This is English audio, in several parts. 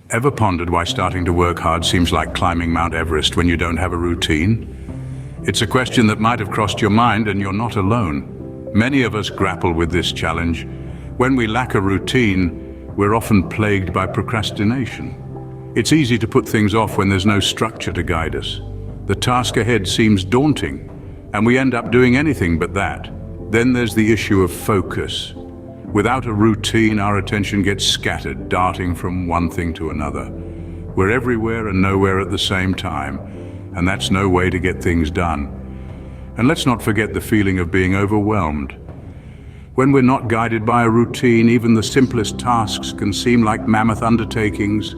Ever pondered why starting to work hard seems like climbing Mount Everest when you don't have a routine? It's a question that might have crossed your mind, and you're not alone. Many of us grapple with this challenge. When we lack a routine, we're often plagued by procrastination. It's easy to put things off when there's no structure to guide us. The task ahead seems daunting, and we end up doing anything but that. Then there's the issue of focus. Without a routine, our attention gets scattered, darting from one thing to another. We're everywhere and nowhere at the same time, and that's no way to get things done. And let's not forget the feeling of being overwhelmed. When we're not guided by a routine, even the simplest tasks can seem like mammoth undertakings.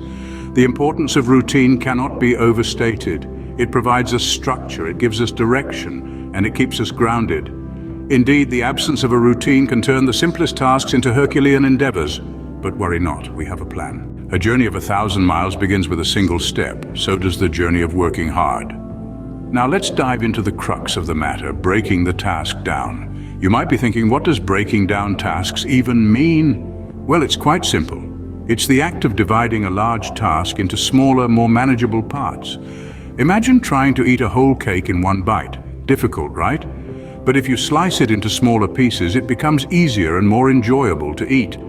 The importance of routine cannot be overstated. It provides us structure, it gives us direction, and it keeps us grounded. Indeed, the absence of a routine can turn the simplest tasks into Herculean endeavors. But worry not, we have a plan. A journey of 1,000 miles begins with a single step. So does the journey of working hard. Now let's dive into the crux of the matter, breaking the task down. You might be thinking, what does breaking down tasks even mean? Well, it's quite simple. It's the act of dividing a large task into smaller, more manageable parts. Imagine trying to eat a whole cake in one bite. Difficult, right? But if you slice it into smaller pieces, it becomes easier and more enjoyable to eat.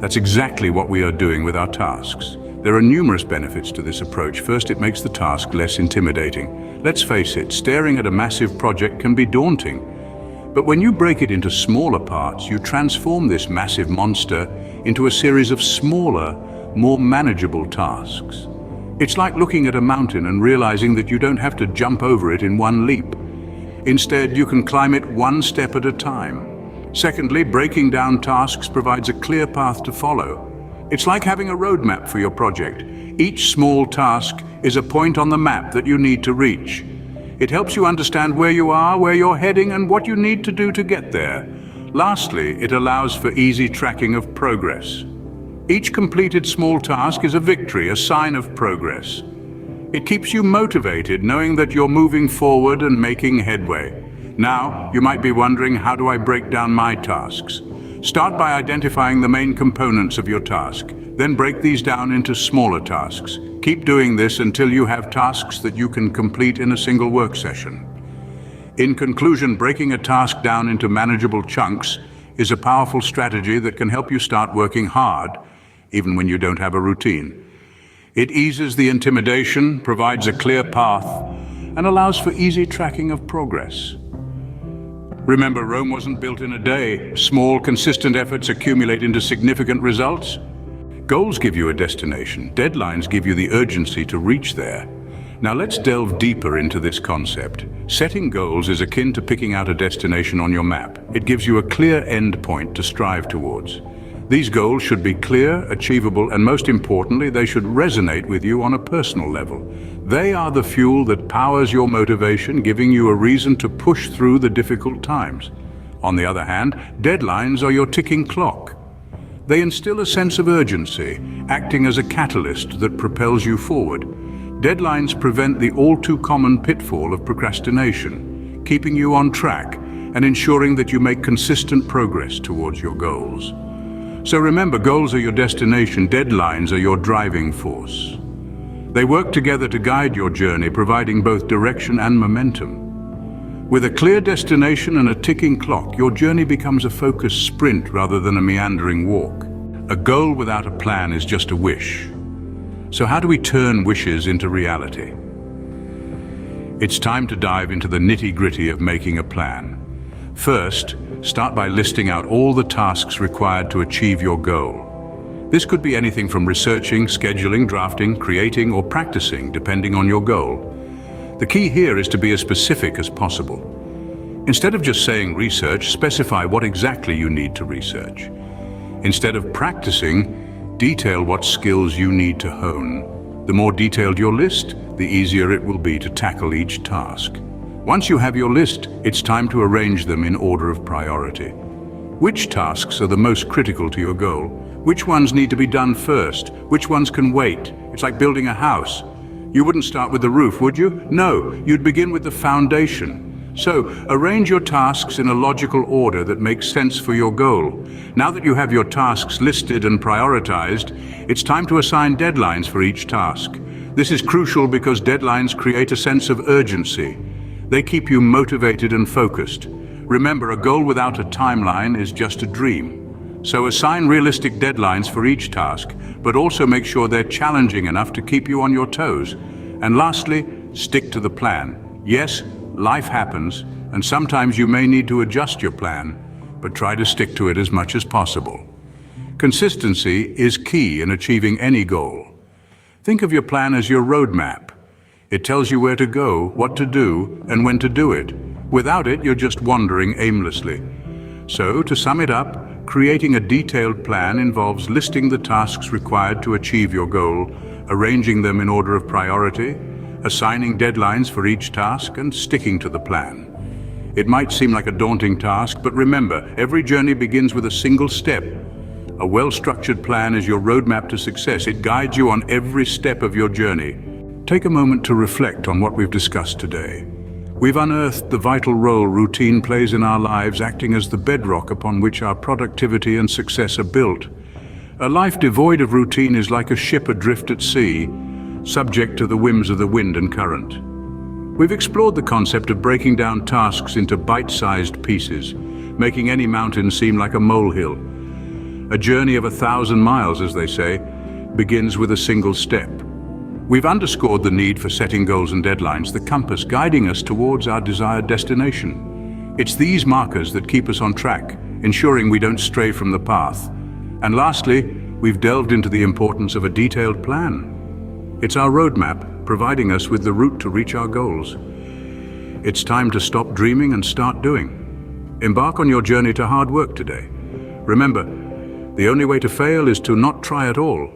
That's exactly what we are doing with our tasks. There are numerous benefits to this approach. First, it makes the task less intimidating. Let's face it, staring at a massive project can be daunting. But when you break it into smaller parts, you transform this massive monster into a series of smaller, more manageable tasks. It's like looking at a mountain and realizing that you don't have to jump over it in one leap. Instead, you can climb it one step at a time. Secondly, breaking down tasks provides a clear path to follow. It's like having a roadmap for your project. Each small task is a point on the map that you need to reach. It helps you understand where you are, where you're heading, and what you need to do to get there. Lastly, it allows for easy tracking of progress. Each completed small task is a victory, a sign of progress. It keeps you motivated, knowing that you're moving forward and making headway. Now, you might be wondering, how do I break down my tasks? Start by identifying the main components of your task. Then break these down into smaller tasks. Keep doing this until you have tasks that you can complete in a single work session. In conclusion, breaking a task down into manageable chunks is a powerful strategy that can help you start working hard, even when you don't have a routine. It eases the intimidation, provides a clear path, and allows for easy tracking of progress. Remember, Rome wasn't built in a day. Small, consistent efforts accumulate into significant results. Goals give you a destination. Deadlines give you the urgency to reach there. Now let's delve deeper into this concept. Setting goals is akin to picking out a destination on your map. It gives you a clear end point to strive towards. These goals should be clear, achievable, and most importantly, they should resonate with you on a personal level. They are the fuel that powers your motivation, giving you a reason to push through the difficult times. On the other hand, deadlines are your ticking clock. They instill a sense of urgency, acting as a catalyst that propels you forward. Deadlines prevent the all-too-common pitfall of procrastination, keeping you on track and ensuring that you make consistent progress towards your goals. So remember, goals are your destination, deadlines are your driving force. They work together to guide your journey, providing both direction and momentum. With a clear destination and a ticking clock, your journey becomes a focused sprint rather than a meandering walk. A goal without a plan is just a wish. So how do we turn wishes into reality? It's time to dive into the nitty-gritty of making a plan. First, start by listing out all the tasks required to achieve your goal. This could be anything from researching, scheduling, drafting, creating, or practicing, depending on your goal. The key here is to be as specific as possible. Instead of just saying research, specify what exactly you need to research. Instead of practicing, detail what skills you need to hone. The more detailed your list, the easier it will be to tackle each task. Once you have your list, it's time to arrange them in order of priority. Which tasks are the most critical to your goal? Which ones need to be done first? Which ones can wait? It's like building a house. You wouldn't start with the roof, would you? No, you'd begin with the foundation. So, arrange your tasks in a logical order that makes sense for your goal. Now that you have your tasks listed and prioritized, it's time to assign deadlines for each task. This is crucial because deadlines create a sense of urgency. They keep you motivated and focused. Remember, a goal without a timeline is just a dream. So assign realistic deadlines for each task, but also make sure they're challenging enough to keep you on your toes. And lastly, stick to the plan. Yes, life happens, and sometimes you may need to adjust your plan, but try to stick to it as much as possible. Consistency is key in achieving any goal. Think of your plan as your roadmap. It tells you where to go, what to do, and when to do it. Without it, you're just wandering aimlessly. So, to sum it up, creating a detailed plan involves listing the tasks required to achieve your goal, arranging them in order of priority, assigning deadlines for each task, and sticking to the plan. It might seem like a daunting task, but remember, every journey begins with a single step. A well-structured plan is your roadmap to success. It guides you on every step of your journey. Take a moment to reflect on what we've discussed today. We've unearthed the vital role routine plays in our lives, acting as the bedrock upon which our productivity and success are built. A life devoid of routine is like a ship adrift at sea, subject to the whims of the wind and current. We've explored the concept of breaking down tasks into bite-sized pieces, making any mountain seem like a molehill. A journey of 1,000 miles, as they say, begins with a single step. We've underscored the need for setting goals and deadlines, the compass guiding us towards our desired destination. It's these markers that keep us on track, ensuring we don't stray from the path. And lastly, we've delved into the importance of a detailed plan. It's our roadmap, providing us with the route to reach our goals. It's time to stop dreaming and start doing. Embark on your journey to hard work today. Remember, the only way to fail is to not try at all.